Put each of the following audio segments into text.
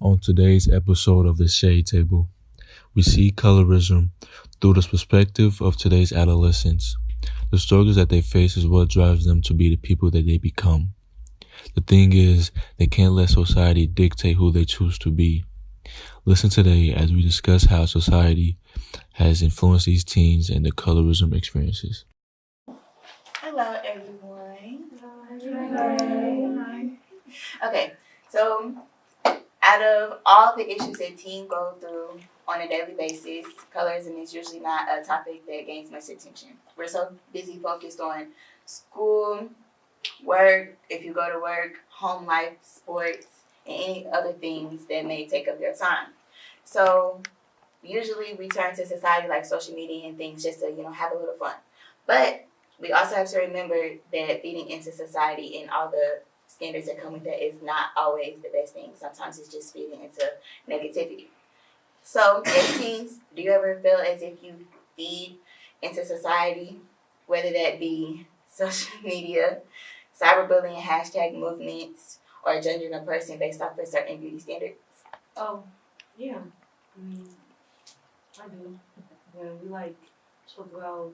On today's episode of The Shade Table, we see colorism through the perspective of today's adolescents. The struggles that they face is what drives them to be the people that they become. The thing is, they can't let society dictate who they choose to be. Listen today as we discuss how society has influenced these teens and their colorism experiences. Hello, everyone. Hi. Okay, so out of all the issues that teens go through on a daily basis, colorism is usually not a topic that gains much attention. We're so busy focused on school, work, if you go to work, home life, sports, and any other things that may take up your time. So usually we turn to society like social media and things just to, have a little fun. But we also have to remember that feeding into society and all the standards that come with that is not always the best thing. Sometimes it's just feeding into negativity. So as teens, do you ever feel as if you feed into society, whether that be social media, cyberbullying, hashtag movements, or judging a person based off of certain beauty standards? Oh, yeah. I do. When we talk about,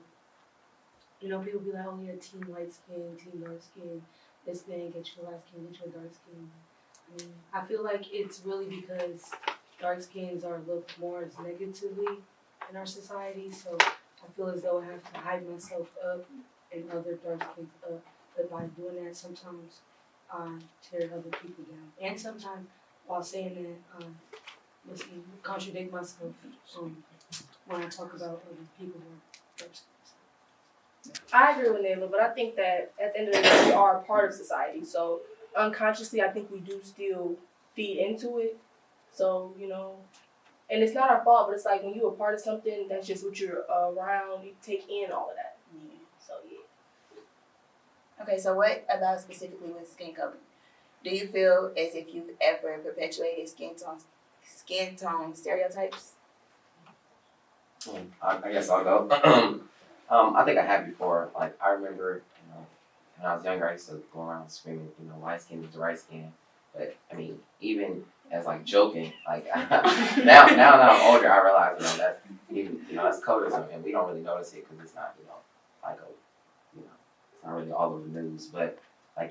people be like, oh yeah, team light skin, team dark skin, this thing, get your light skin, get your dark skin. I feel like it's really because dark skins are looked more as negatively in our society, so I feel as though I have to hype myself up and other dark skins up. But by doing that, sometimes I tear other people down. And sometimes while saying that, contradict myself when I talk about other people who are dark skins. I agree with Nayla, but I think that at the end of the day, we are a part of society. So unconsciously, I think we do still feed into it. So, and it's not our fault, but it's like when you're a part of something, that's just what you're around, you take in all of that. Yeah. So, yeah. Okay, so what about specifically with skin color? Do you feel as if you've ever perpetuated skin tone stereotypes? I guess I'll go. I think I have before. I remember, when I was younger, I used to go around screaming, light skin is the right skin. But even as joking, now that I'm older, I realize, that's even, that's colorism, and we don't really notice it because it's not, it's not really all over the news. But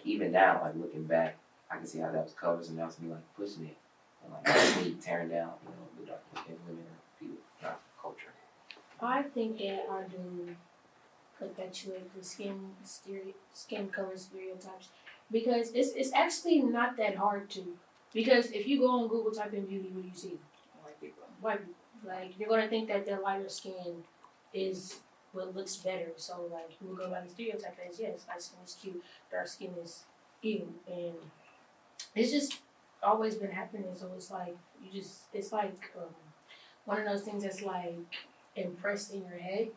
even now, looking back, I can see how that was colorism. That was me pushing it, and that's me tearing down, the dark skinned women or people, not culture. I think that I do perpetuate the skin color stereotypes because it's actually not that hard to. Because if you go on Google, type in beauty, what do you see? White people. White people. You're gonna think that their lighter skin is what looks better. So you will go by the stereotype as yes, light skin is cute, dark skin is ew, and it's just always been happening. So it's one of those things that's impressed in your head,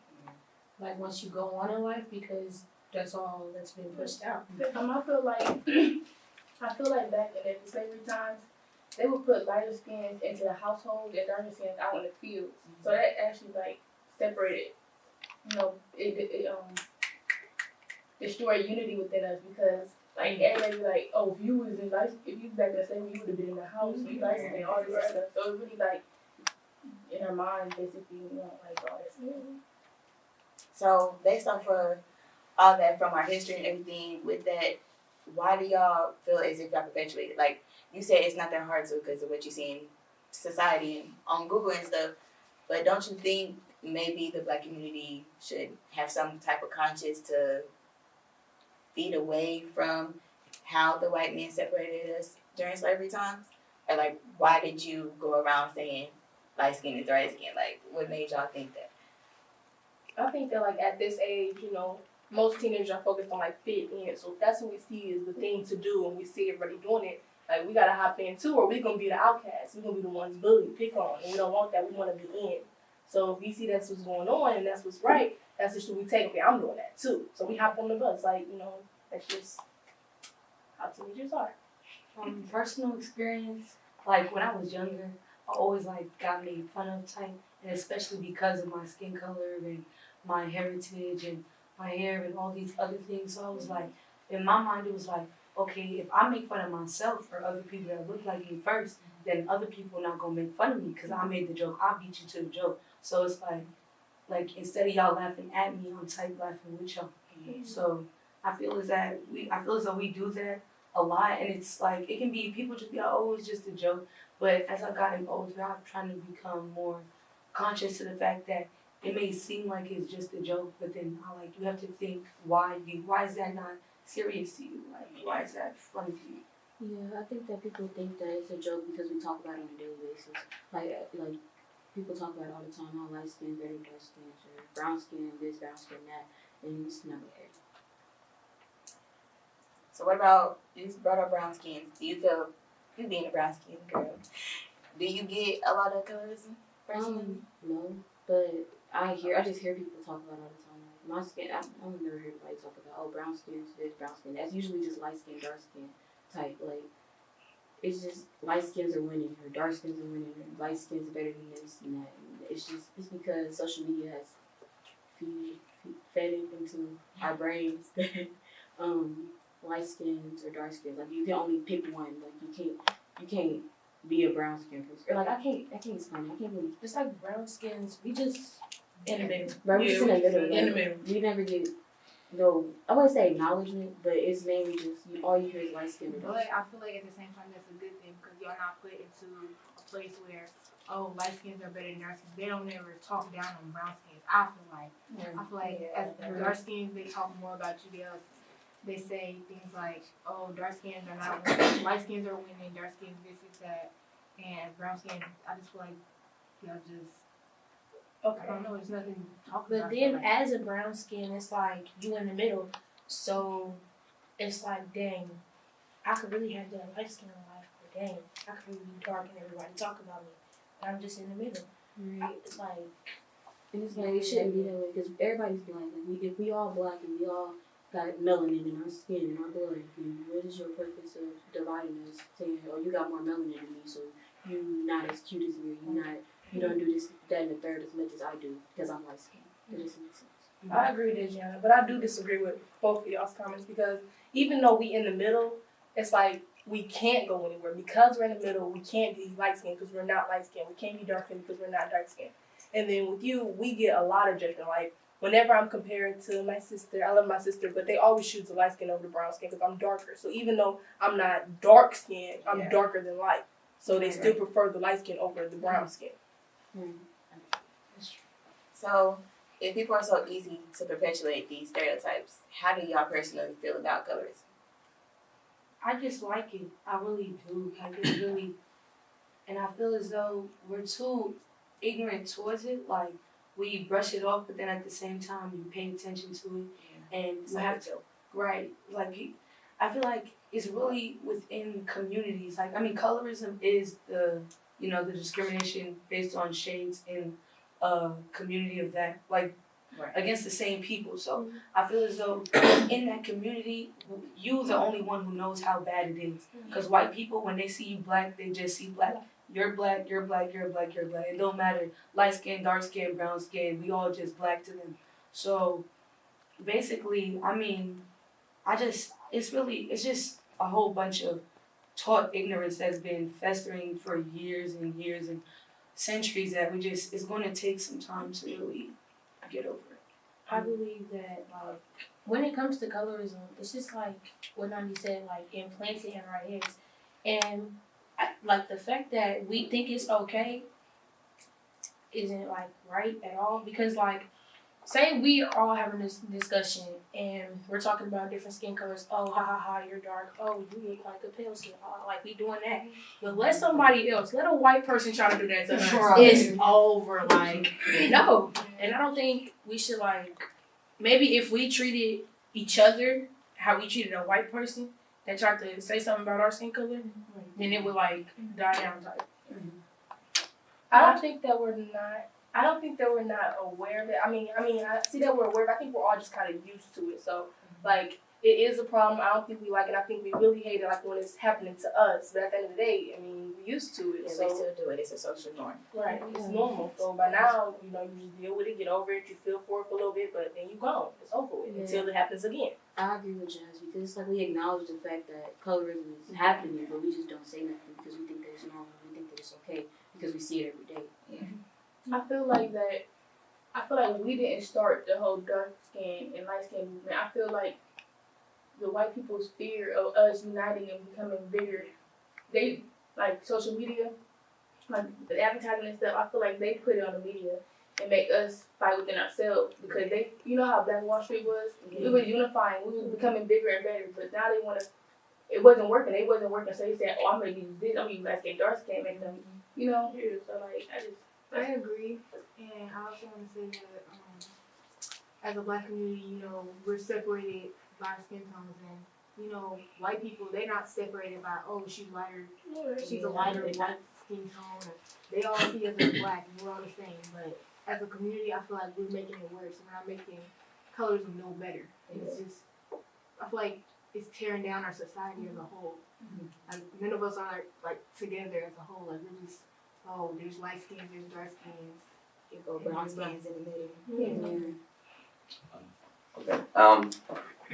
once you go on in life, because that's all that's been pushed out. I feel like back in the slavery times, they would put lighter skins into the household and darker skins out in the fields. So that actually separated, it destroyed unity within us because everybody oh, if you was back in the slavery, you would have been in the house, you light skin, all this stuff. So it's really in our mind, basically, all this. So based off of all that from our history and everything with that, why do y'all feel as if y'all perpetuate it? You said it's not that hard to because of what you see in society and on Google and stuff, but don't you think maybe the Black community should have some type of conscience to feed away from how the white men separated us during slavery times? Or why did you go around saying light skin is right skin? What made y'all think that? I think that at this age, most teenagers are focused on fit in. So if that's what we see is the thing to do and we see everybody doing it, we gotta hop in too, or we're gonna be the outcasts. We're gonna be the ones bullied, pick on, and we don't want that. We wanna be in. So if we see that's what's going on and that's what's right, that's just what we take. Okay, I'm doing that too. So we hop on the bus. That's just how teenagers are. Personal experience, when I was younger, I always got made fun of type, and especially because of my skin color and my heritage and my hair and all these other things. So I was in my mind, it was okay, if I make fun of myself or other people that look like me first, then other people not gonna make fun of me because I made the joke. I beat you to the joke. So it's like instead of y'all laughing at me, I'm type laughing with y'all. So I feel as though we do that a lot, and it's like it can be people just be like, oh, it's just a joke. But as I've gotten older, I'm trying to become more conscious to the fact that it may seem like it's just a joke, but then you have to think why is that not serious to you? Like why is that funny to you? Yeah, I think that people think that it's a joke because we talk about it on a daily basis. Like people talk about it all the time, how light skin better than dark skin, or brown skin this, brown skin that, and it's never there. So what about, you just brought up brown skins. Do you feel, you being a brown skin girl, do you get a lot of colorism personally? No, but I just hear people talk about it all the time. Like my skin, I've never heard anybody talk about, oh, brown skin is this, brown skin. That's usually just light skin, dark skin type. Like, it's just light skins are winning, or dark skins are winning, or light skins are better than this and that. And it's because social media has fed it into our brains that light skins or dark skins. Like you can only pick one. Like you can't be a brown skin person. Or like I can't explain it. I can't really. It's like brown skins. We just in the middle. But we're just in the middle. Like, In the middle. We never get no. I wouldn't say acknowledgement, but it's mainly just all you hear is light skin. But I feel like at the same time that's a good thing because y'all not put into a place where light skins are better than dark skins. They don't ever talk down on brown skins. I feel like as dark skins they talk more about you. They say things like, oh, dark skins are not winning, light skins are winning, dark skins this is that, and brown skins. I just feel like y'all just. I don't know. There's nothing to talk about. But then as a brown skin, it's like you in the middle. So it's like, dang, I could really have that light skin in life, but dang, I could really be dark and everybody talk about me. But I'm just in the middle. Right. It's like, And it's like it shouldn't be that way because everybody's black. Like if we all black and we all got melanin in our skin and our blood, then what is your purpose of dividing us? Saying, oh, you got more melanin than me, so you not as cute as me. You don't do this, that, and the third as much as I do because I'm light skinned. It doesn't make sense. I agree with Gianna, but I do disagree with both of y'all's comments because even though we in the middle, it's like we can't go anywhere because we're in the middle. We can't be light skinned because we're not light skinned. We can't be dark skinned because we're not dark skinned. And then with you, we get a lot of judgment. Like whenever I'm compared to my sister, I love my sister, but they always choose the light skin over the brown skin because I'm darker. So even though I'm not dark skinned, I'm darker than light. So they still prefer the light skin over the brown skin. So if people are so easy to perpetuate these stereotypes, how do y'all personally feel about colorism? I just like it. I really do. Like it's really, and I feel as though we're too ignorant towards it. Like we brush it off, but then at the same time you pay attention to it, and you have to Like I feel like it's really within communities. Like I mean, colorism is the the discrimination based on shades in a community of that against the same people. So I feel as though in that community, you're the only one who knows how bad it is. Because white people, when they see you black, they just see black. You're black, you're black, you're black, you're black. It don't matter. Light skin, dark skin, brown skin, we all just black to them. So basically, I mean, it's just a whole bunch of taught ignorance that's been festering for years and years and centuries that it's going to take some time to really get over it. I believe that when it comes to colorism, it's just like what Nandi said, like implanted in our heads, and the fact that we think it's okay isn't right at all because say we are all having this discussion and we're talking about different skin colors. Oh, ha ha ha, you're dark. Oh, you look like a pale skin. Oh, we doing that. But let somebody else, let a white person try to do that to us. It's over. No. And I don't think we should maybe if we treated each other how we treated a white person that tried to say something about our skin color, then it would die down type. I don't think that we're not aware of it. I mean, I see that we're aware, but I think we're all just kind of used to it. So, it is a problem. I don't think we like it. I think we really hate it, when it's happening to us. But at the end of the day, I mean, we're used to it. Yeah, so we still do it. It's a social norm. Right. It's normal. So by now, you just deal with it, get over it. You feel for it for a little bit, but then you gone. It's over with until it happens again. I agree with Jazz because we acknowledge the fact that colorism is happening, but we just don't say nothing because we think that it's normal. We think just okay because we see it every day. I feel like we didn't start the whole dark skin and light skin movement. I feel like the white people's fear of us uniting and becoming bigger, they like social media, like the advertising and stuff. I feel like they put it on the media and make us fight within ourselves because they, you know how Black Wall Street was. We were unifying, we were becoming bigger and better, but now they want to. It wasn't working. They wasn't working. So they said, "Oh, I'm gonna use this. I'm gonna use light skin, dark skin, make them, you know." So like, I agree, and I also want to say that as a Black community, you know, we're separated by skin tones, and you know, white people, they're not separated by, oh, she's lighter, she's a lighter white skin tone. And they all see us as Black, and we're all the same. But as a community, I feel like we're making it worse. We're not making colorism no better. It's just, I feel like it's tearing down our society as a whole. Like none of us are like together as a whole. Like we're just, oh, there's light skins, there's dark skins. You go brown skins in the middle. Okay.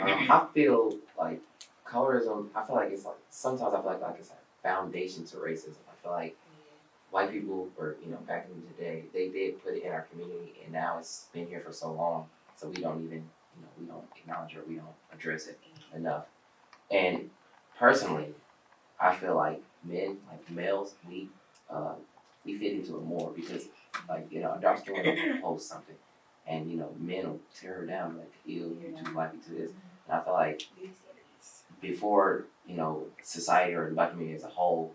I feel like colorism. I feel like it's like sometimes I feel like it's a foundation to racism. I feel like white people, or back in the day, they did put it in our community, and now it's been here for so long, so we don't even we don't acknowledge it, we don't address it enough. And personally, I feel like men, like males, we fit into it more because a dark skinned woman will post something, and men will tear her down like, ew, you're too black to this. And I feel like before society or the Black community as a whole,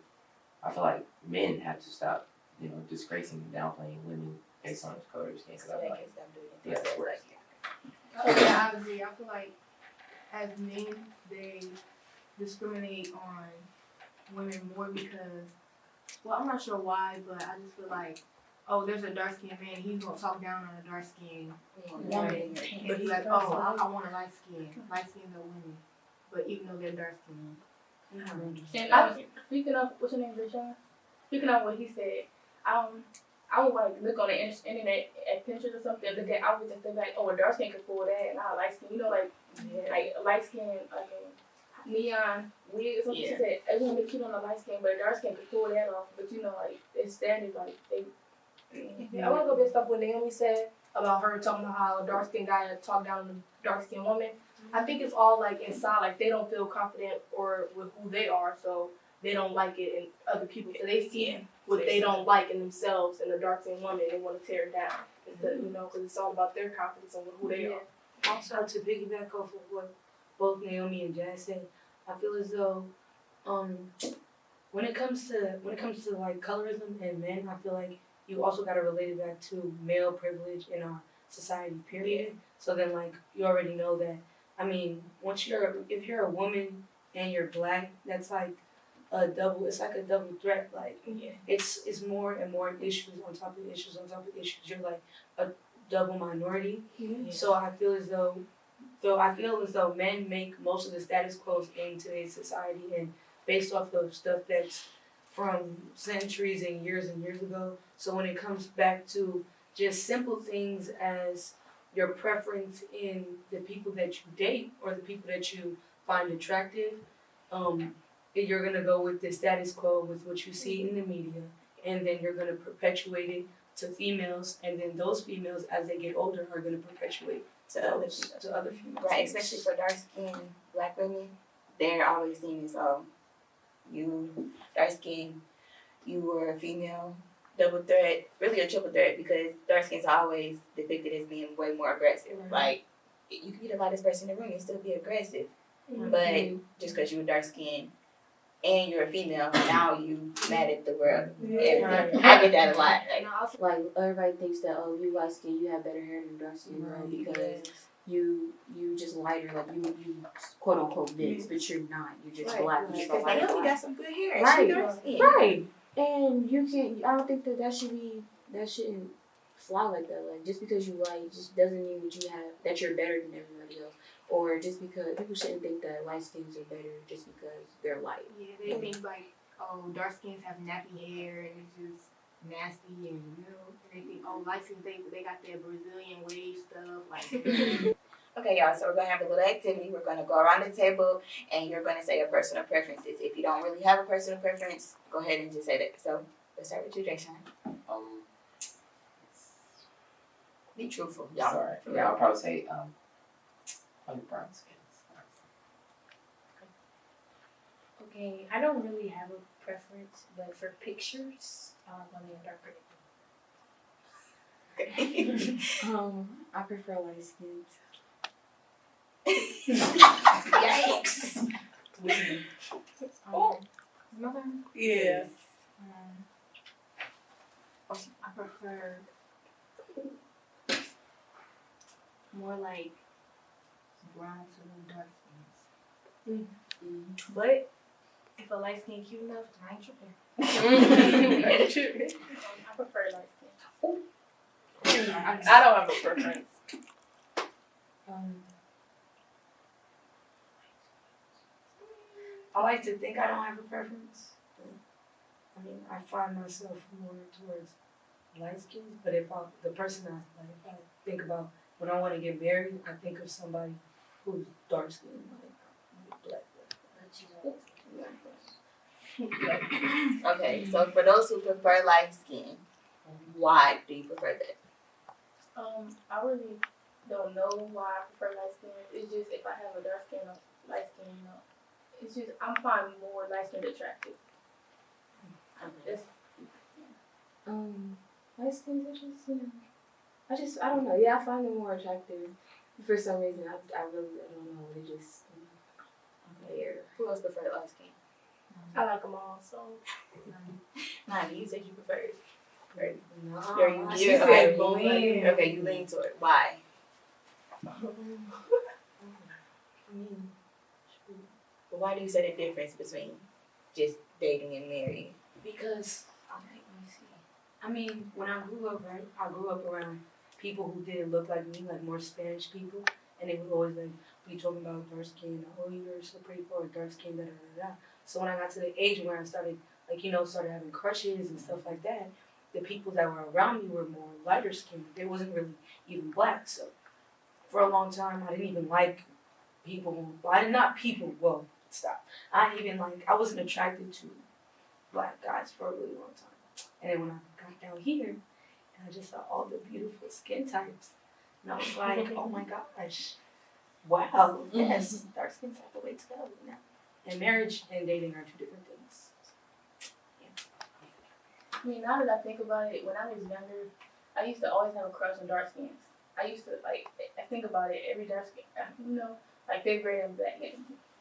I feel like men have to stop disgracing and downplaying women based on the color of skin, because I feel like it's worse. Yeah, I agree. I feel like as men, they discriminate on women more because, well, I'm not sure why, but I just feel like, oh, there's a dark skinned man, he's gonna talk down on a dark skinned woman, but he's like, oh, I want a light skin are women, but even though they're dark skinned. And speaking of, what's your name, Rashawn? Speaking of what he said, I would like look on the internet at pictures or something, look at outfits and stuff like, oh, a dark skin could pull that, and not a light skin, like a light skin, like a neon wig or something. She said it wouldn't be cute on a light skin, but a dark skin could pull that off. But like it's standard, like they. I want to go based off what Naomi said about her talking about how a dark skinned guy talk down on a dark skinned woman. I think it's all like inside, like they don't feel confident or with who they are, so they don't like it in other people. So they see what they don't like in themselves in a dark skinned woman, they want to tear it down. Instead, because it's all about their confidence and who they are. Also, to piggyback off of what both Naomi and Jazz said, I feel as though when it comes to like colorism and men, I feel like you also gotta relate it back to male privilege in our society, period. So then like you already know that. I mean, if you're a woman and you're black, that's like it's like a double threat. Like it's more and more issues on top of issues on top of issues. You're like a double minority. So I feel as though men make most of the status quo in today's society, and based off of stuff that's from centuries and years ago. So when it comes back to just simple things as your preference in the people that you date or the people that you find attractive, you're going to go with the status quo with what you see in the media, and then you're going to perpetuate it to females, and then those females, as they get older, are going to perpetuate to other females. Right, especially for dark-skinned Black women, they're always seen as, oh, you dark-skinned, you were a female, double threat, really a triple threat, because dark skins are always depicted as being way more aggressive. Like, you could be the lightest person in the room and still be aggressive. But just because you were dark skinned and you're a female, now you mad at the world. I get that a lot. Like everybody thinks that, oh, you light skin, you have better hair than dark skin, because you just lighter, like you quote unquote this, but you're not. You're just black. Because Naomi got some good hair. Right. She dark skin. Right. And you can't. I don't think that shouldn't fly like that. Like just because you light, just doesn't mean that you're better than everybody else. Or just because people shouldn't think that light skins are better just because they're light. Yeah, they think like, oh, dark skins have nappy hair and it's just nasty, and they think, oh, light skins they got their Brazilian wave stuff like. Okay, y'all, so we're going to have a little activity. We're going to go around the table, and you're going to say your personal preferences. If you don't really have a personal preference, go ahead and just say that. So, Let's start with you, Jason. Um, Be truthful, y'all. sorry. Yeah, I'll probably say like brown skins. Okay, I don't really have a preference, but for pictures, I like when they're darker. Okay. I prefer light skins. Yikes. Oh, my turn. Yeah. I prefer more like brown to dark skins. But if a light skin cute enough, I ain't tripping. I prefer light skin. I don't have a preference. I like to think I don't have a preference. I mean, I find myself more towards light skins, but if the person if I think about when I want to get married, I think of somebody who's dark skinned, like black. Okay, so for those who prefer light skin, why do you prefer that? I really don't know why I prefer light skin. It's just if I have a dark skin or light skin, it's just I'm finding more light skin attractive. It's, Light skins are just, I don't know. Yeah, I find them more attractive. For some reason, I really, I don't know. They just, there. Who else prefer light skin? I like them all. So Nani, you said you preferred. No, Or you she give- said okay, lean. Okay, you lean toward it. Why? I mean, But why do you say the difference between just dating and marrying? Because, okay, let me see. I mean, when I grew up, right, I grew up around people who didn't look like me, like more Spanish people, and they would always like be talking about dark skin. Oh, you're so pretty for a dark skin, da da da da. So when I got to the age where I started, started having crushes and stuff like that, the people that were around me were more lighter skinned. They wasn't really even black. So for a long time, I didn't even like people. Well, stop. I wasn't attracted to black guys for a really long time. And then when I got down here, and I just saw all the beautiful skin types, and I was like, oh my gosh, wow, yes, dark skin's have the way to go now. And marriage and dating are two different things. I mean, now that I think about it, when I was younger, I used to always have a crush on dark skins. I used to I think about it every dark skin. Like fifth grade and back,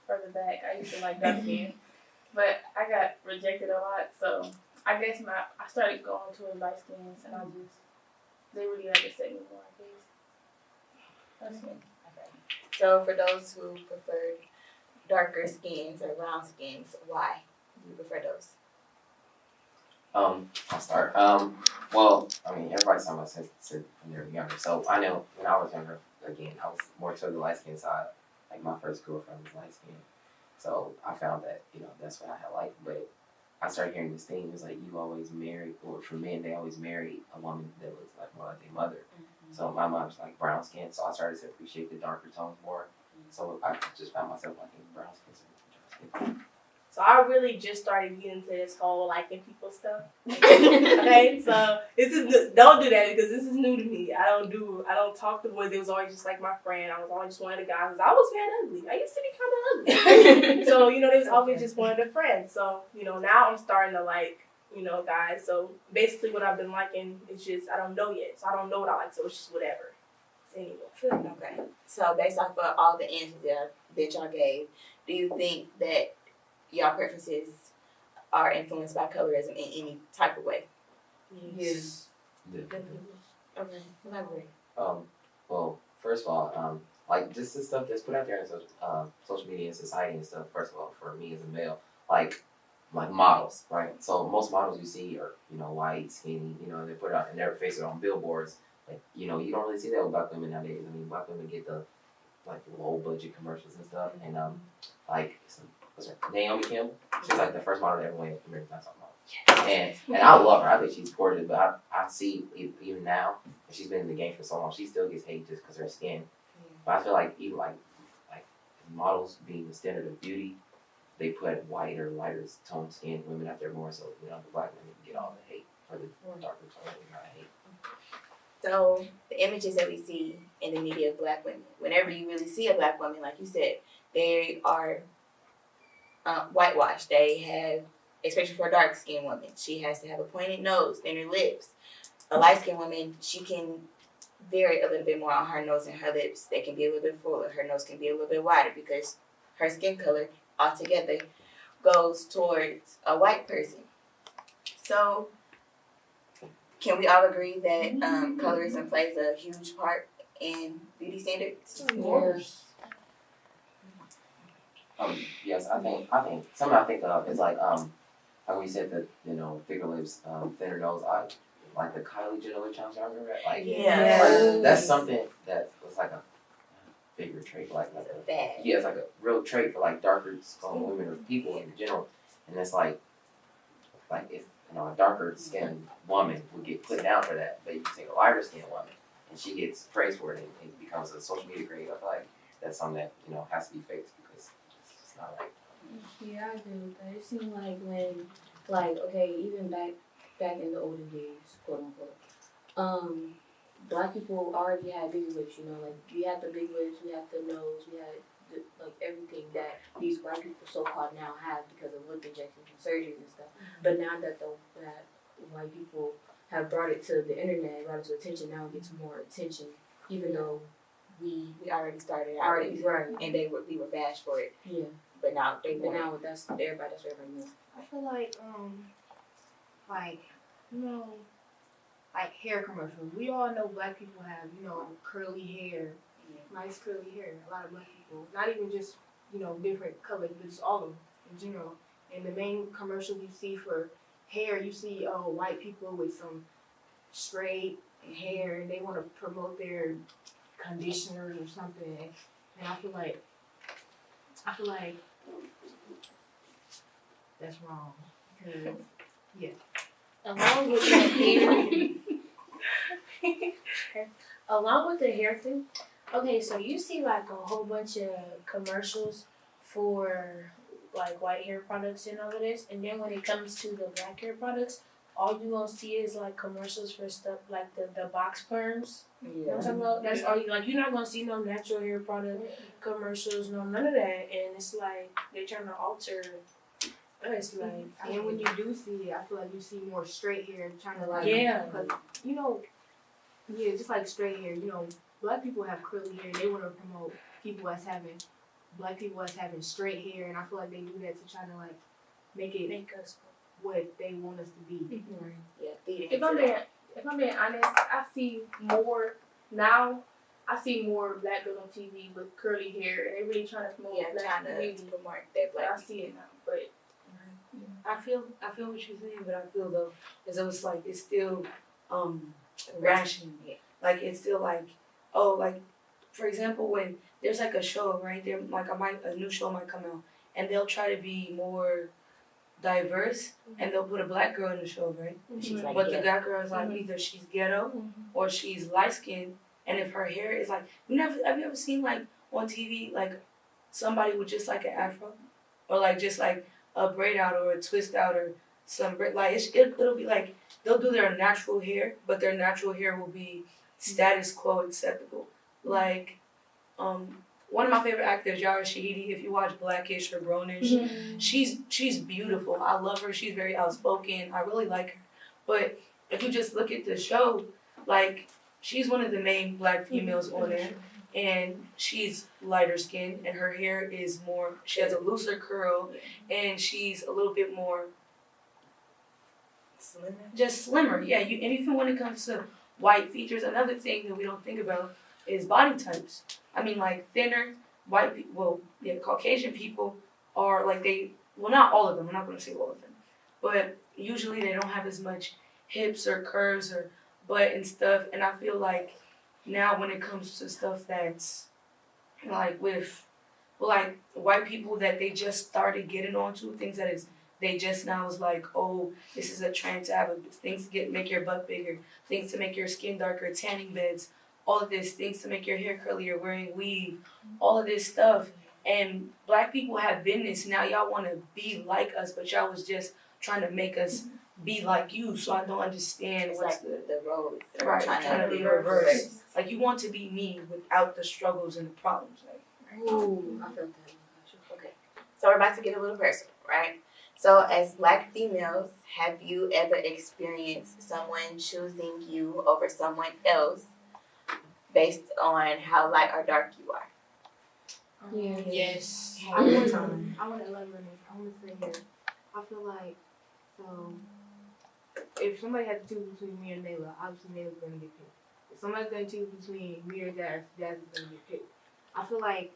further back, I used to like dark skin, but I got rejected a lot. So I guess I started going towards light skins, and they really understand me more. I guess. That's it. Okay. So for those who prefer darker skins or brown skins, why do you prefer those? I'll start. Well, I mean, everybody's talking about since when they're younger. So I know when I was younger, again, I was more to the light skin side. Like my first girlfriend was light skin. So I found that, that's what I had liked. But I started hearing this thing, it was like you always marry, or for men, they always marry a woman that looks like more like their mother. Mm-hmm. So my mom's like brown skin, so I started to appreciate the darker tones more. So I just found myself liking brown skin. So I really just started getting into this whole liking people stuff. Okay, so don't do that because this is new to me. I don't talk to boys. It was always just like my friend. I was always just one of the guys. I was mad ugly. I used to be kind of ugly. So, they was always just one of the friends. So, now I'm starting to like, guys. So basically what I've been liking is just, I don't know yet. So I don't know what I like. So it's just whatever. Anyway. Okay. So based off of all the answers that y'all gave, do you think that y'all preferences are influenced by colorism in any type of way? Yes. Definitely. Okay. Elaborate. Well, first of all, like just the stuff that's put out there in social media and society and stuff. First of all, for me as a male, like models, right? So most models you see are white, skinny, they put it out and never face it on billboards. Like you don't really see that with black women nowadays. I mean, black women get the low budget commercials and stuff, and what's her Naomi Campbell? She's like the first model that ever went American Top Model. And I love her. I think she's gorgeous, but I see even now, and she's been in the game for so long, she still gets hate just because of her skin. But I feel like even like models being the standard of beauty, they put white or lighter toned skinned women out there more, so the black women get all the hate, or the darker toned women got hate. So the images that we see in the media of black women, whenever you really see a black woman, like you said, they are whitewashed. They have, especially for a dark skinned woman, she has to have a pointed nose, thinner lips. A light skinned woman, she can vary a little bit more on her nose and her lips. They can be a little bit fuller. Her nose can be a little bit wider because her skin color altogether goes towards a white person. So, can we all agree that colorism plays a huge part in beauty standards? Of course. Yes, I think something I think of is like when we said that thicker lips, thinner nose. I like the Kylie Jenner challenge. I remember that. Like, Yeah. like, that's something that was like a figure trait, like It's a bad. yeah, it's like a real trait for like darker skinned women or people in general. And it's like if a darker skinned woman would get put down for that, but you take a lighter skinned woman and she gets praised for it and it becomes a social media craze. I feel like that's something that has to be fixed because it's not right. Yeah, I agree with that. It seemed like when, like, okay, even back in the olden days, quote unquote, black people already had bigger lips, like we had the big lips, we had the nose, we had everything that these white people so-called now have because of lip injections and surgeries and stuff. But now that that white people have brought it to the internet, brought it to attention, now it gets more attention, even though we already started out already, right. and we were bashed for it. Yeah. But now that's everybody knows. I feel like like hair commercials. We all know black people have curly hair, nice curly hair. A lot of black people, not even just different colors, but just all of them in general. And the main commercial you see for hair, you see white people with some straight hair, and they want to promote their conditioners or something. And I feel like that's wrong. Because Along with the hair, along with the hair thing, okay, so you see like a whole bunch of commercials for like white hair products and all of this, and then when it comes to the black hair products, all you gonna see is like commercials for stuff like the box perms. You know what I'm talking about? That's all you're not gonna see no natural hair product commercials, no none of that, and it's like they're trying to alter. It's like, and when you do see it, I feel like you see more straight hair trying to like because just like straight hair. Black people have curly hair. They want to promote black people as having straight hair, and I feel like they do that to try to like make us what they want us to be. Yeah, if I'm being honest, I see more now. I see more black girls on TV with curly hair, and they really trying to promote black beauty. I see it now, but. I feel what you're saying, but I feel though as though it's like it's still rational. Like it's still like for example when there's like a show, right? There like a new show might come out and they'll try to be more diverse and they'll put a black girl in the show, right? She's like but the black girl is like either she's ghetto or she's light skinned, and if her hair is like have you ever seen like on TV like somebody with just like an afro or like just like a braid out or a twist out or some like it'll be like they'll do their natural hair, but their natural hair will be status quo acceptable. Like one of my favorite actors, Yara Shahidi, if you watch Blackish or Grownish, she's beautiful. I love her. She's very outspoken. I really like her. But if you just look at the show, like she's one of the main black females on there. And she's lighter skinned and her hair is more, she has a looser curl and she's a little bit more slimmer. Yeah, and even when it comes to white features, another thing that we don't think about is body types. I mean, like thinner white people, Caucasian people are like not all of them, I'm not going to say all of them, but usually they don't have as much hips or curves or butt and stuff. And I feel like now when it comes to stuff that's like with white people that they just started getting onto, things that is they just now is like, oh, this is a trend to have things to make your butt bigger, things to make your skin darker, tanning beds, all of this, things to make your hair curlier, wearing weave, all of this stuff. And black people have been this. Now y'all want to be like us, but y'all was just trying to make us be like you. So I don't understand It's what's like the roles that right, are trying to be reversed. Like you want to be me without the struggles and the problems. Like, Ooh, I felt that. Okay, so we're about to get a little personal, right? So, as Black females, have you ever experienced someone choosing you over someone else based on how light or dark you are? Yeah. yes. I want to elaborate on this. I want to say here, I feel like, so, if somebody had to choose between me and Nayla, obviously Nayla's going to get picked. If somebody's going to choose between me or Jazz, Jazz is going to get picked. I feel like,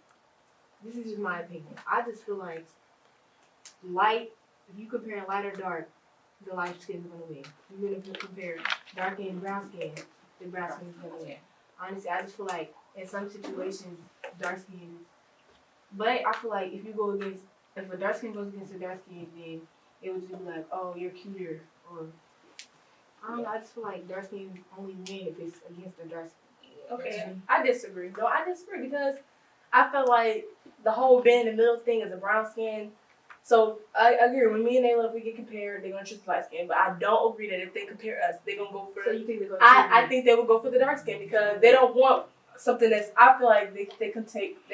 this is just my opinion. I just feel like light, if you compare light or dark, the light skin is going to win. Even if you compare dark skin and brown skin, the brown skin is going to win. Honestly, I just feel like in some situations, dark skin. But I feel like if a dark skin goes against a dark skin, then it would just be like, oh, you're cuter. Or, I don't know, I just feel like dark skin only win if it's against a dark skin. Okay, I disagree. No, I disagree because I feel like the whole bend in the middle thing is a brown skin. So I agree. When me and Ayla, if we get compared, they're gonna choose light skin. But I don't agree that if they compare us, they're gonna go for. So you think they're gonna I think they would go for the dark skin because they don't want something that's. I feel like they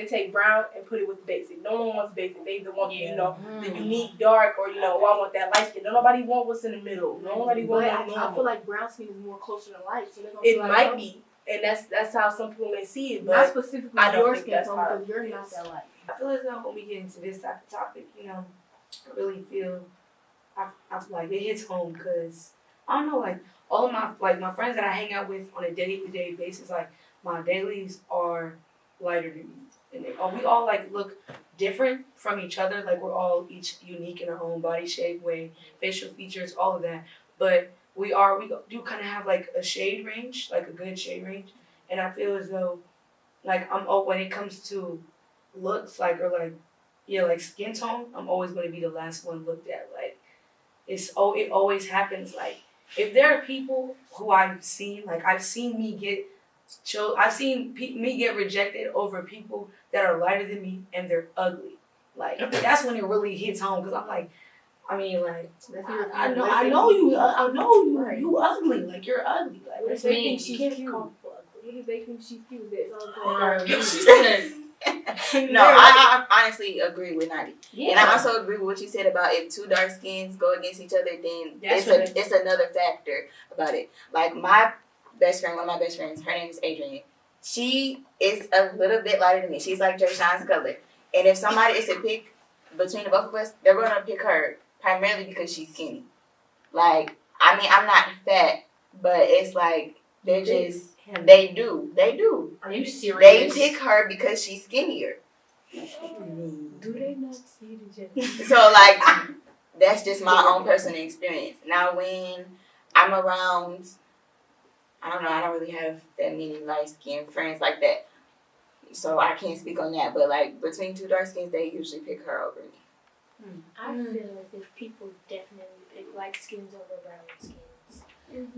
take brown and put it with the basic. No one wants basic. They want the unique dark or I want that light skin. Nobody want what's in the middle. Nobody But want. I feel like brown skin is more closer to light, so they're gonna It be like, might be, and that's how some people may see it. not But specifically I don't your think skin that's tone how because you're it not is. that light. I feel as though when we get into this type of topic, I really feel I feel like it hits home because I don't know, like all of my friends that I hang out with on a day-to-day basis, like my dailies are lighter than me, and we all like look different from each other. Like we're all each unique in our own body shape, way, facial features, all of that. But we do kind of have like a shade range, like a good shade range, and I feel as though like when it comes to looks like like skin tone, I'm always going to be the last one looked at. Like it always happens. Like if there are people who I've seen me get me get rejected over people that are lighter than me and they're ugly. Like that's when it really hits home because I'm like, I mean, like I know you ugly. Like you're ugly. Like What if they think she's cute? cute. What if they think she's cute? That's No, I honestly agree with Nadi. Yeah. And I also agree with what you said about if two dark skins go against each other, then it's another factor about it. Like my best friend, one of my best friends, her name is Adrienne. She is a little bit lighter than me. She's like Jay Sean's color. And if somebody is to pick between the both of us, they're gonna pick her primarily because she's skinny. Like, I mean, I'm not fat, but it's like they do. Are you serious? They pick her because she's skinnier. Do they not see the gender? So like that's just my own personal experience. Now when I'm around, I don't know, I don't really have that many light skinned friends like that. So I can't speak on that. But like between two dark skins, they usually pick her over me. I feel as if people definitely pick light skins over brown skins.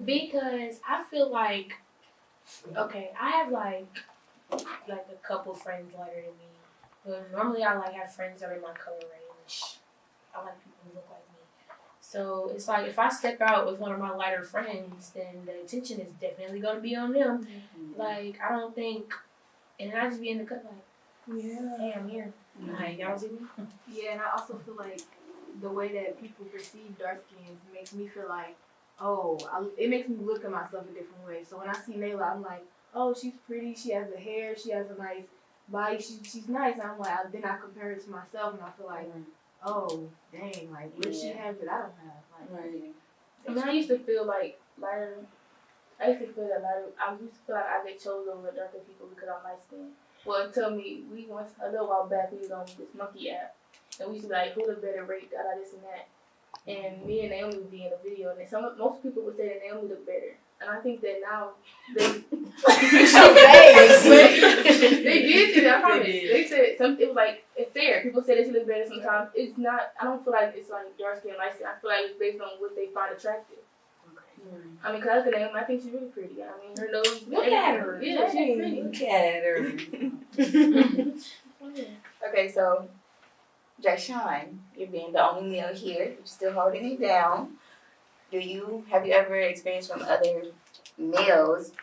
Because I feel like, okay, I have like a couple friends lighter than me. But normally I have friends that are in my color range. I like people who look like me. So it's like if I step out with one of my lighter friends, then the attention is definitely going to be on them. Like, I don't think, and I just be in the cut like, hey, I'm here. Like, y'all see me? Yeah, and I also feel like the way that people perceive dark skins makes me feel like, it makes me look at myself a different way. So when I see Nayla, I'm like, oh, she's pretty, she has the hair, she has a nice body, she's nice. And I'm like, then I compare it to myself and I feel like, oh, dang, like, what does she have that I don't have? Like, I mean, I used to feel like lighter. I used to feel that lighter. I used to feel like I get chosen over darker people because I'm light skinned. Well, tell me, a little while back, we was on this monkey app, and we used to be like, who the better rate, this and that. And me and Naomi would be in a video, and most people would say that Naomi looked better. And I think that now they did say that. I promise. They said it was like it's fair. People say that she looked better sometimes. It's not. I don't feel like it's like dark skin, light skin. I feel like it's based on what they find attractive. I mean, cause I look at Naomi, I think she's really pretty. I mean, her nose. Look at her. Yeah, she's pretty. Look at her. Okay, so Jashawn, you're being the only male here. You're still holding it down. Have you ever experienced from other males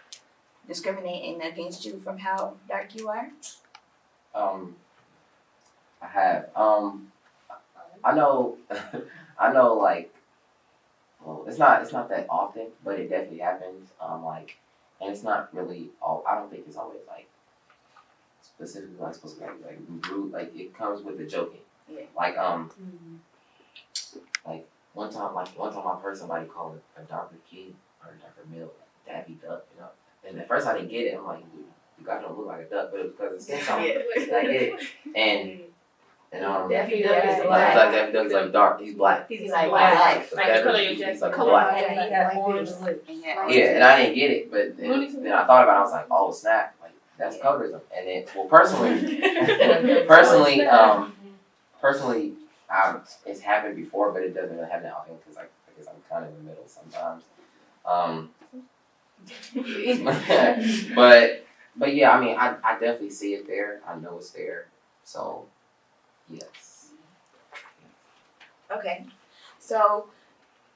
discriminating against you from how dark you are? I have. I know. I know. Like, well, it's not that often, but it definitely happens. And it's not really all. I don't think it's always like specifically like supposed to be like rude. Like it comes with the joking. Yeah. Like like one time I heard somebody call a darker kid or a darker male like Daffy Duck. And at first I didn't get it. I'm like, you guy don't look like a duck, but it was because of skin tone. And I get it. And Daffy Duck is black. like Daffy Duck is like dark. He's black. He's like black. Like the color of your jacket. He's like Color black. of your jacket. He got orange lips. Yeah, and I didn't get it, but then I thought about it. I was like, oh snap, like that's colorism. And then, well, personally, it's happened before, but it doesn't really happen that often because I guess I'm kind of in the middle sometimes. But yeah, I mean, I definitely see it there. I know it's there. So, yes. Okay. So,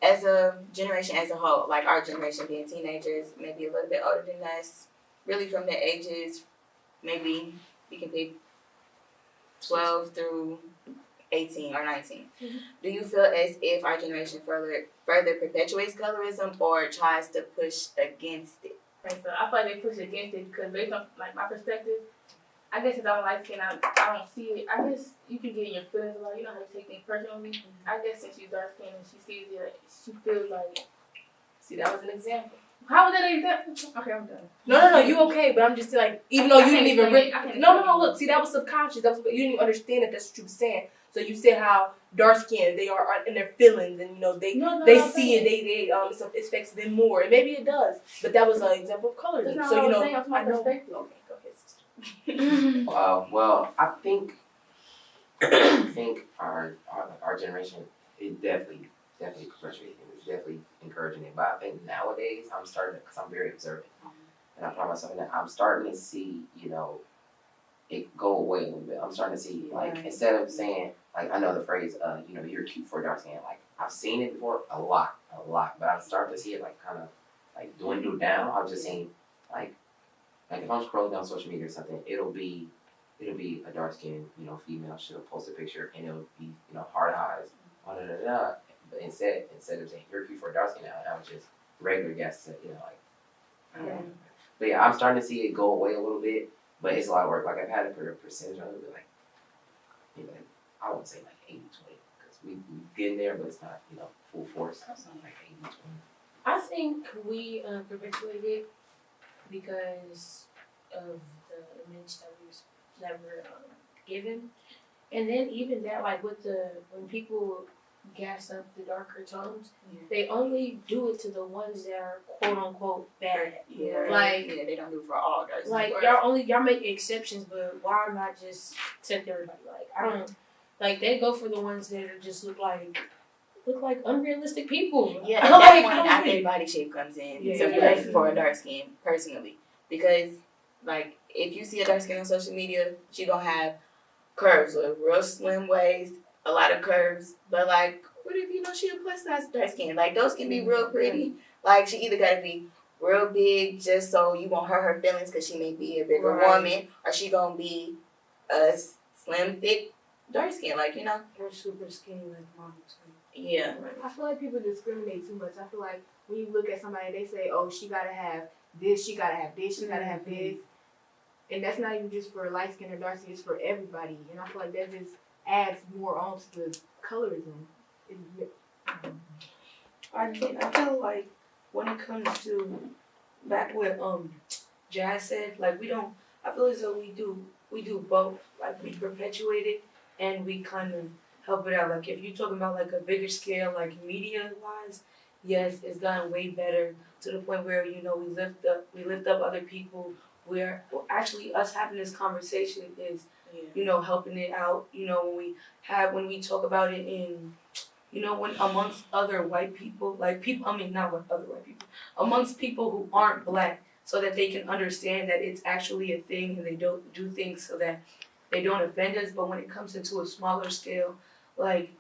as a generation as a whole, like our generation being teenagers, maybe a little bit older than us, really from the ages, maybe we can pick 12 through 18 or 19. Mm-hmm. Do you feel as if our generation further perpetuates colorism or tries to push against it? Right, so I feel like they push against it because based on like my perspective, I guess since I'm light skinned, I don't see it. I guess you can get in your feelings about, you know how you take things personally. I guess since she's dark skinned and she sees it, she feels like, see, that was an example. How was that an example? Okay, I'm done. No, you okay, but I'm just like, even though you didn't even no, look, see, that was subconscious. That was, you didn't even understand that that's what you were saying. So you said how dark skinned they are in their feelings, and they see it, it affects them more, and maybe it does. But that was an example of colorism. So you know, I know. Okay, go ahead, sister. Well, I think our generation is definitely perpetuating. It's definitely encouraging it. But I think nowadays I'm starting because I'm very observant, and I find myself in that I'm starting to see it go away a little bit. I'm starting to see like instead of saying like I know the phrase you're cute for a dark skin. Like I've seen it before a lot, but I'm starting to see it like kind of like dwindle down. I've just seen like if I'm scrolling down social media or something, it'll be a dark skinned female. She'll post a picture and it'll be hard eyes, But instead of saying you're cute for a dark skin now, I was just regular guests. But yeah, I'm starting to see it go away a little bit. But it's a lot of work. Like I've had a percentage on it, like I wouldn't say like 80-20 because we getting there, but it's not full force. It's not like 80-20. I think we perpetuated because of the image that we're given, and then even that like when people gas up the darker tones, they only do it to the ones that are quote unquote bad. They don't do it for all dark. Like y'all make exceptions, but why not just accept everybody? Like I don't like they go for the ones that are just look like unrealistic people. Yeah, and that's when after body shape comes in for a dark skin personally, because like if you see a dark skin on social media, she gonna have curves with real slim waist, a lot of curves, but like what if she a plus size dark skin? Like those can be real pretty. Like she either gotta be real big just so you won't hurt her feelings because she may be a bigger woman, or she gonna be a slim, thick, dark skin, or super skinny like mom. Yeah. I feel like people discriminate too much. I feel like when you look at somebody, they say, "Oh, she gotta have this, she gotta have this, she gotta have this," and that's not even just for light skin or dark skin; it's for everybody. And I feel like that just adds more on to the colorism. I feel like when it comes to back to what Jazz said, like I feel as though we do both. Like we perpetuate it and we kind of help it out. Like if you're talking about like a bigger scale, like media wise, yes, it's gotten way better to the point where we lift up other people. Actually us having this conversation is helping it out. When we talk about it in when amongst other white people, not with other white people, amongst people who aren't black, so that they can understand that it's actually a thing and they don't do things so that they don't offend us, but when it comes into a smaller scale, like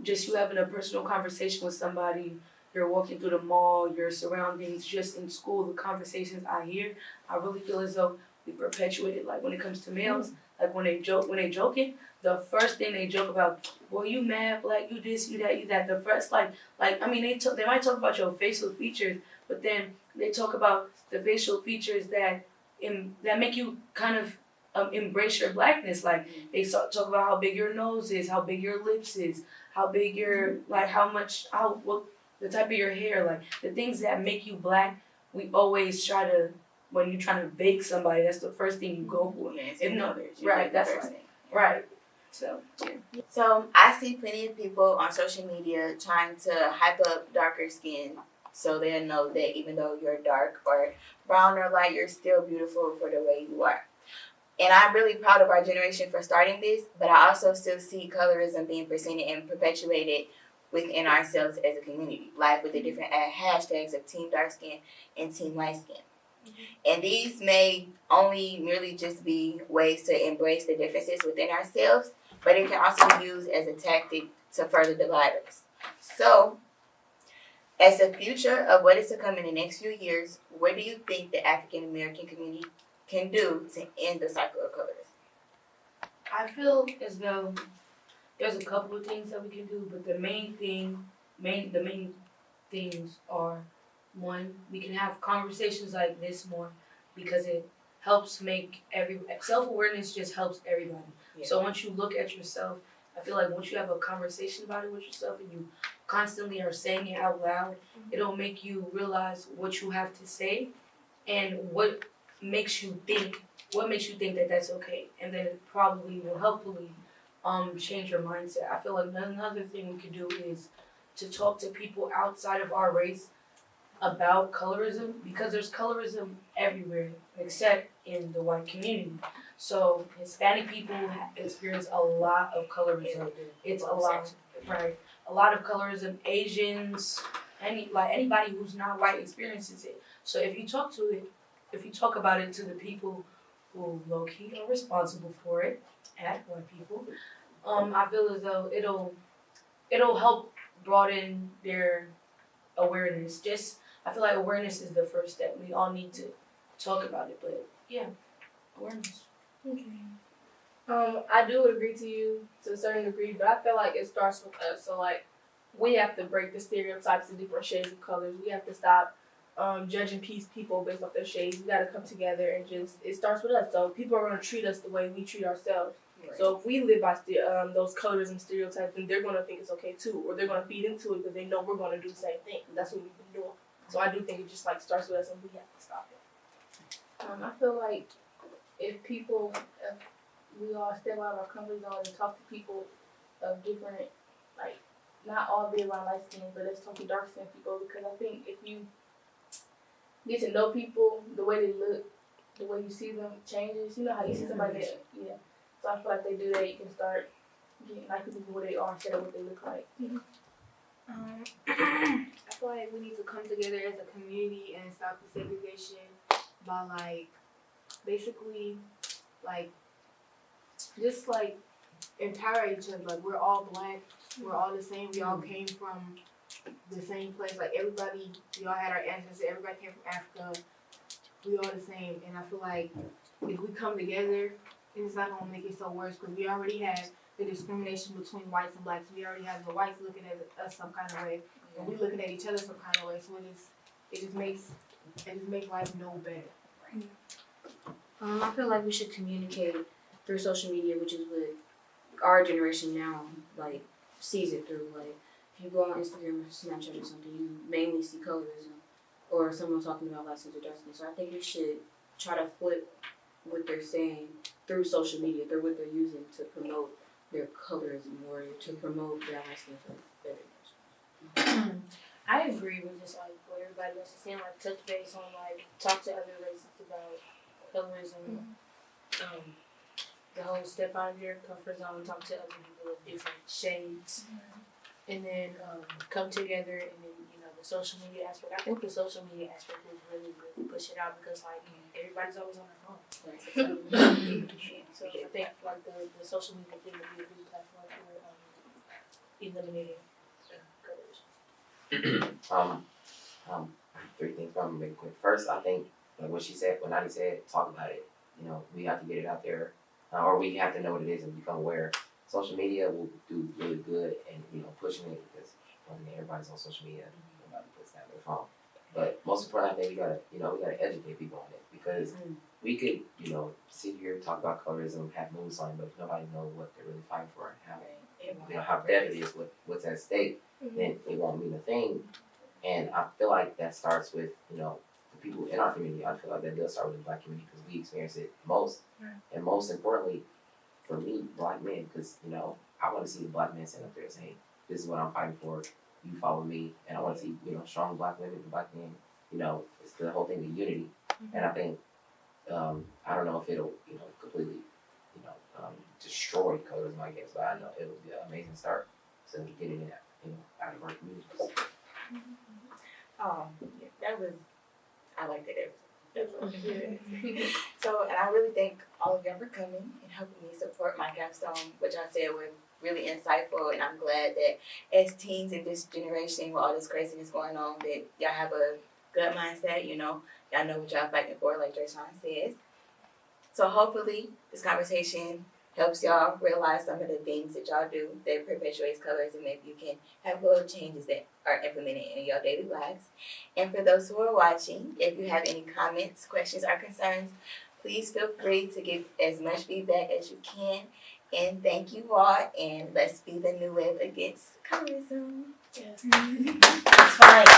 just you having a personal conversation with somebody, you're walking through the mall, your surroundings, just in school, the conversations I hear, I really feel as though we perpetuate it. Like when it comes to males, like when they joking, the first thing they joke about, well, you mad, black, you this, you that, you that. The first I mean, they might talk about your facial features, but then they talk about the facial features that make you kind of embrace your blackness. Like they talk about how big your nose is, how big your lips is, how big your what the type of your hair, like the things that make you black. We always try to, when you're trying to bake somebody, that's the first thing you go for. Right, that's right. So yeah. So I see plenty of people on social media trying to hype up darker skin so they'll know that even though you're dark or brown or light, you're still beautiful for the way you are. And I'm really proud of our generation for starting this, but I also still see colorism being presented and perpetuated within ourselves as a community, like with the different hashtags of Team Dark Skin and Team Light Skin. And these may only merely just be ways to embrace the differences within ourselves, but it can also be used as a tactic to further divide us. So, as a future of what is to come in the next few years, what do you think the African American community can do to end the cycle of colorism? I feel as though there's a couple of things that we can do, but the main things are, one, we can have conversations like this more because it helps make self-awareness just helps everybody. Yeah. So once you look at yourself, I feel like once you have a conversation about it with yourself and you constantly are saying it out loud, it'll make you realize what you have to say and what makes you think that that's okay, and then it probably will hopefully change your mindset. I feel like another thing we could do is to talk to people outside of our race about colorism, because there's colorism everywhere except in the white community. So Hispanic people experience a lot of colorism. It's a lot, right? A lot of colorism. Asians, anybody who's not white experiences it. So if you talk about it to the people who low-key are responsible for it, at white people, I feel as though it'll help broaden their awareness. I feel like awareness is the first step. We all need to talk about it, but yeah, awareness. Okay. I do agree to you to a certain degree, but I feel like it starts with us. So like, we have to break the stereotypes of different shades of colors. We have to stop judging people based off their shades. We got to come together and it starts with us. So people are going to treat us the way we treat ourselves. Right. So if we live by those colorism stereotypes, then they're going to think it's okay too, or they're going to feed into it because they know we're going to do the same thing. That's what we've been doing. So I do think it just starts with us, and we have to stop it. I feel like if we all step out of our comfort zone and talk to people of different, not all be around light skin, but let's talk to dark skin people, because I think if you get to know people, the way they look, the way you see them changes. You know how you see somebody yeah. So I feel like they do that, you can start getting like people who they are instead of what they look like. I feel like we need to come together as a community and stop the segregation by basically just empower each other. Like, we're all black, we're all the same, we all came from the same place. Like, everybody, we all had our ancestors, everybody came from Africa, we all the same. And I feel like if we come together, it's not gonna make it so worse, because we already have the discrimination between whites and blacks. We already have the whites looking at us some kind of way, and we looking at each other some kind of way. So it just makes life no better. I feel like we should communicate through social media, which is what our generation now sees it through. Like, if you go on Instagram or Snapchat or something, you mainly see colorism or someone talking about light skin or dark skin. So I think we should try to flip what they're saying through social media, through what they're using to promote their colorism or to promote their light skin for better. I agree with just what everybody else is saying, touch base on talk to other races about colorism. The whole step out of your comfort zone, talk to other people of different shades, and then come together, and then the social media aspect. I think the social media aspect was really good to push it out because like everybody's always on their phone. Right? So I think like the social media thing would be a good platform for eliminating colorism. Three things, but I'm gonna make it quick. First, I think like what she said, what Nani said, talk about it. You know, we have to get it out there, or we have to know what it is and become aware. Social media will do really good, and pushing it because everybody's on social media. Nobody puts down their phone. But most important, I think we gotta educate people on it because we could sit here talk about colorism, have moves on it, but if nobody knows what they're really fighting for and how bad it is, what's at stake, then it won't mean a thing. And I feel like that starts with the people in our community. I feel like that does start with the Black community because we experience it most, and most importantly, for me, Black men, because I want to see the Black men stand up there and say, "This is what I'm fighting for. You follow me," and I want to see strong Black women, Black men. It's the whole thing of unity, and I think I don't know if it'll completely destroy colorism, I guess, but I know it would be an amazing start to getting it out of our communities. I liked it. So, and I really thank all of y'all for coming and helping me support my capstone, which I said was really insightful. And I'm glad that as teens in this generation, with all this craziness going on, that y'all have a good mindset. Y'all know what y'all fighting for, like Jason says. So hopefully this conversation helps y'all realize some of the things that y'all do that perpetuates colorism. Maybe you can have little changes that are implemented in your daily lives. And for those who are watching, if you have any comments, questions, or concerns, please feel free to give as much feedback as you can. And thank you all, and let's be the new wave against colorism. Yes. It's fine.